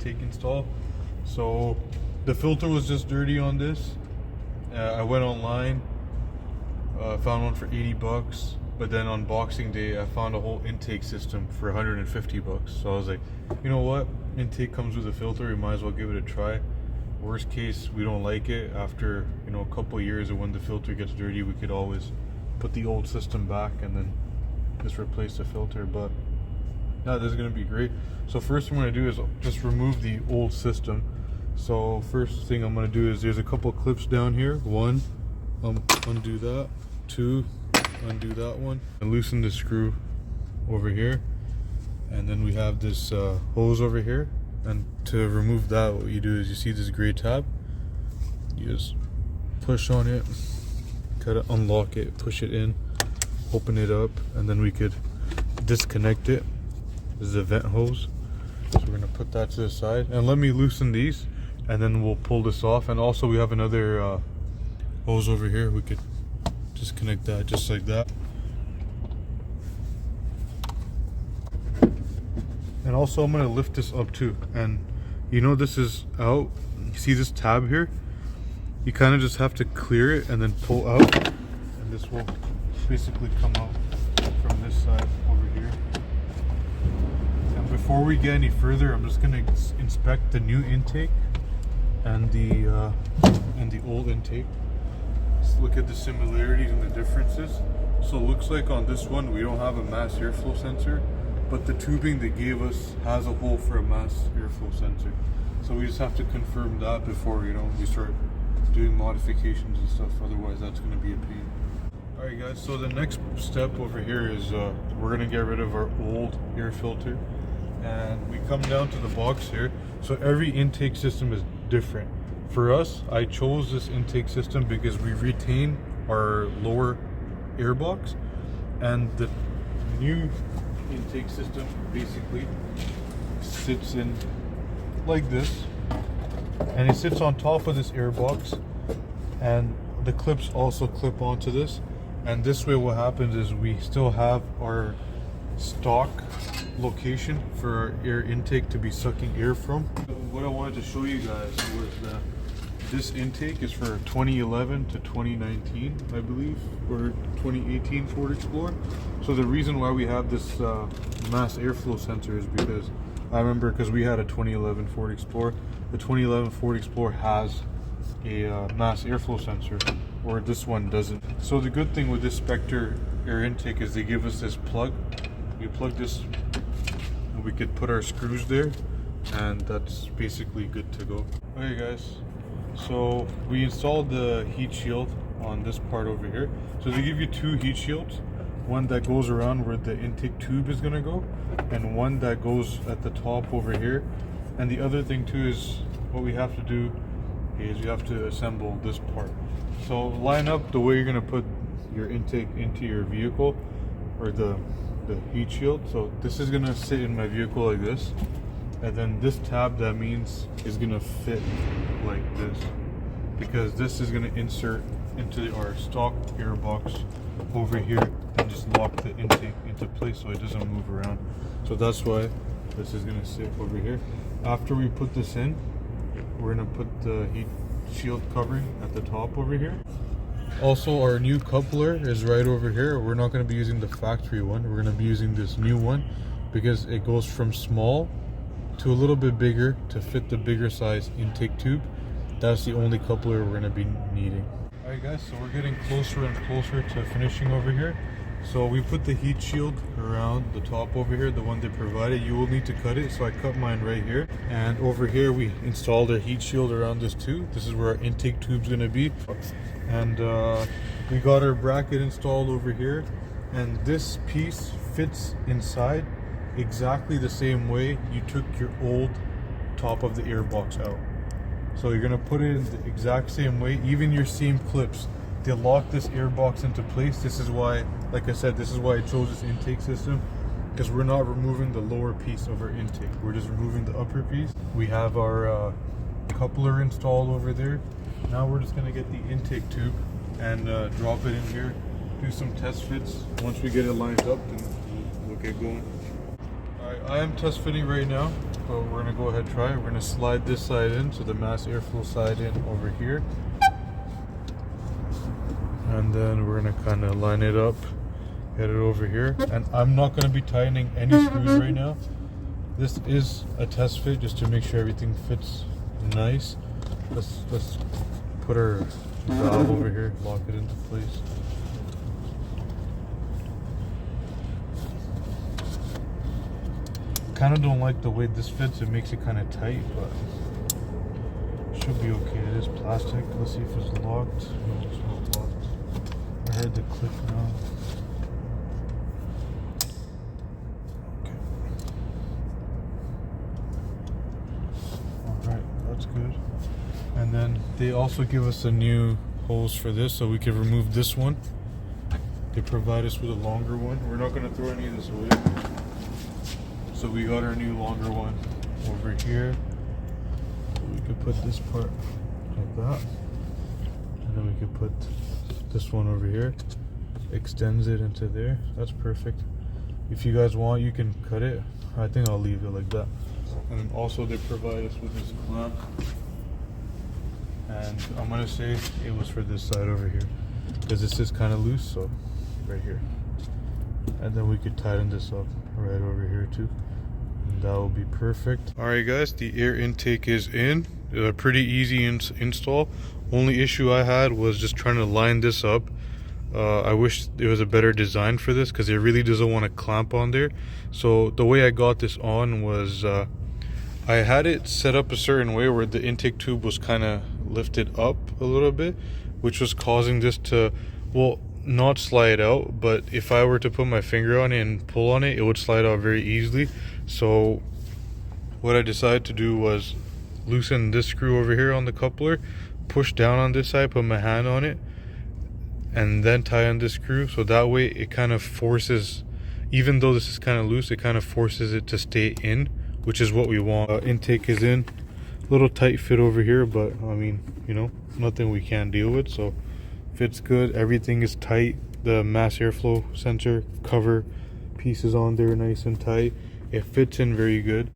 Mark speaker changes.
Speaker 1: intake install. So the filter was just dirty on this. I went online, found one for 80 bucks, but then on Boxing Day I found a whole intake system for 150 bucks. So I was like, you know what, intake comes with a filter, we might as well give it a try. Worst case, we don't like it, after a couple years of when the filter gets dirty, we could always put the old system back and then just replace the filter. But yeah, this is going to be great. So first I'm going to do is just remove the old system. So first thing I'm going to do is, there's a couple clips down here. One, undo that. Two, undo that one, and loosen the screw over here. And then we have this hose over here. And to remove that, what you do is, you see this gray tab, you just push on it, kind of unlock it, push it in, open it up, and then we could disconnect it. This is a vent hose, so we're gonna put that to the side, and let me loosen these and then we'll pull this off. And also we have another hose over here, we could disconnect that just like that. And also I'm gonna lift this up too, and this is out. You see this tab here? You kind of just have to clear it and then pull out, and this will basically come out from this side over here. And before we get any further, I'm just gonna inspect the new intake and the old intake. Let's look at the similarities and the differences. So it looks like on this one we don't have a mass airflow sensor, but the tubing they gave us has a hole for a mass airflow sensor. So we just have to confirm that before we start doing modifications and stuff. Otherwise that's going to be a pain. Alright guys, so the next step over here is we're going to get rid of our old air filter, and we come down to the box here. So every intake system is different. For us, I chose this intake system because we retain our lower air box, and the new intake system basically sits in like this, and it sits on top of this air box, and the clips also clip onto this. And this way what happens is we still have our stock location for our air intake to be sucking air from. What I wanted to show you guys was that this intake is for 2011 to 2019, I believe, or 2018 Ford Explorer. So the reason why we have this mass airflow sensor is because I remember, because we had a 2011 Ford Explorer. The 2011 Ford Explorer has a mass airflow sensor, or this one doesn't. So the good thing with this Spectre air intake is they give us this plug. We plug this and we could put our screws there, and that's basically good to go. Okay guys, so we installed the heat shield on this part over here. So they give you two heat shields, one that goes around where the intake tube is gonna go, and one that goes at the top over here. And the other thing too is, what we have to do is you have to assemble this part. So line up the way you're gonna put your intake into your vehicle, or the heat shield. So this is gonna sit in my vehicle like this, and then this tab, that means, is gonna fit like this, because this is gonna insert into our stock air box over here and just lock the intake into place so it doesn't move around. So that's why this is gonna sit over here. After we put this in, we're gonna put the heat shield covering at the top over here. Also, our new coupler is right over here. We're not going to be using the factory one. We're going to be using this new one because it goes from small to a little bit bigger to fit the bigger size intake tube. That's the only coupler we're going to be needing. Alright guys, so we're getting closer and closer to finishing over here. So we put the heat shield around the top over here, the one they provided. You will need to cut it, so I cut mine right here. And over here we installed a heat shield around this too. This is where our intake tube's gonna be. And we got our bracket installed over here. And this piece fits inside exactly the same way you took your old top of the air box out. So you're gonna put it in the exact same way, even your seam clips. They lock this air box into place. This is why, like I said, this is why I chose this intake system, because we're not removing the lower piece of our intake. We're just removing the upper piece. We have our coupler installed over there. Now we're just gonna get the intake tube and drop it in here, do some test fits. Once we get it lined up, then we'll get going. All right, I am test fitting right now. but we're gonna go ahead and try it. We're gonna slide this side in, so the mass airflow side in over here. And then we're gonna kind of line it up, get it over here. And I'm not gonna be tightening any screws right now. This is a test fit just to make sure everything fits nice. Let's put our valve over here, lock it into place. Kind of don't like the way this fits. It makes it kind of tight, but should be okay. It is plastic. Let's see if it's locked. No, it's not locked. I heard the click now. Okay. Alright, that's good. And then they also give us a new hose for this, so we can remove this one. They provide us with a longer one. We're not going to throw any of this away. So we got our new longer one over here. So we could put this part like that. And then we could put this one over here. Extends it into there. That's perfect. If you guys want, you can cut it. I think I'll leave it like that. And then also they provide us with this clamp. And I'm gonna say it was for this side over here, because this is kind of loose, so right here. And then we could tighten this up right over here too. And that will be perfect. Alright guys, the air intake is in. A pretty easy install. Only issue I had was just trying to line this up. I wish there was a better design for this, because it really doesn't want to clamp on there. So the way I got this on was I had it set up a certain way where the intake tube was kind of lifted up a little bit, which was causing this to, well, not slide out, but if I were to put my finger on it and pull on it, it would slide out very easily. So what I decided to do was loosen this screw over here on the coupler, push down on this side, put my hand on it, and then tie on this screw. So that way it kind of forces, even though this is kind of loose, it kind of forces it to stay in, which is what we want. Intake is in. Little tight fit over here, but I mean, you know, nothing we can't deal with. So fits good. Everything is tight. The mass airflow sensor cover piece is on there nice and tight. It fits in very good.